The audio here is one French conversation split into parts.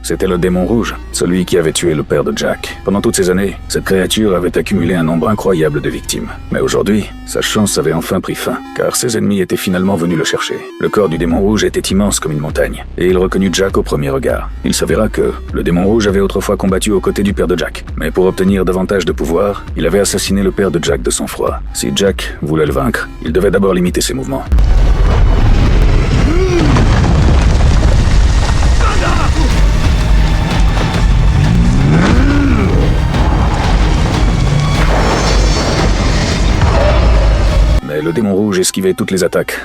C'était le démon rouge, celui qui avait tué le père de Jack. Pendant toutes ces années, cette créature avait accumulé un nombre incroyable de victimes. Mais aujourd'hui, sa chance avait enfin pris fin, car ses ennemis étaient finalement venus le chercher. Le corps du démon rouge était immense comme une montagne, et il reconnut Jack au premier regard. Il s'avéra que le démon rouge avait autrefois combattu aux côtés du père de Jack. Mais pour obtenir davantage de pouvoir, il avait assassiné le père de Jack de sang-froid. Si Jack voulait le vaincre, il devait d'abord limiter ses mouvements. Mais le démon rouge esquivait toutes les attaques.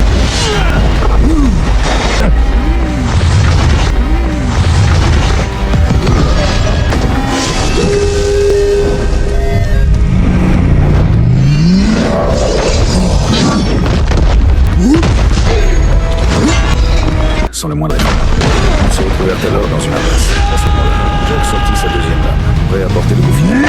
Sans le moindre effort. Ils se retrouvèrent alors dans une impasse. À ce moment-là, Jack sortit sa deuxième lame, prêt à porter le coup final.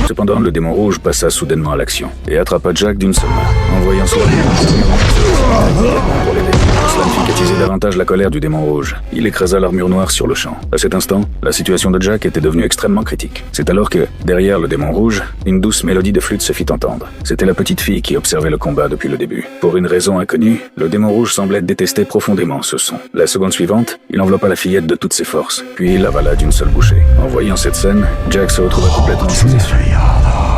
Cependant, le démon rouge passa soudainement à l'action et attrapa Jack d'une seule main, en voyant cela pour l'aider. Cela ne fit qu'attiser davantage la colère du démon rouge. Il écrasa l'armure noire sur le champ. À cet instant, la situation de Jack était devenue extrêmement critique. C'est alors que, derrière le démon rouge, une douce mélodie de flûte se fit entendre. C'était la petite fille qui observait le combat depuis le début. Pour une raison inconnue, le démon rouge semblait détester profondément ce son. La seconde suivante, il enveloppa la fillette de toutes ses forces, puis il l'avala d'une seule bouchée. En voyant cette scène, Jack se retrouva complètement saisi.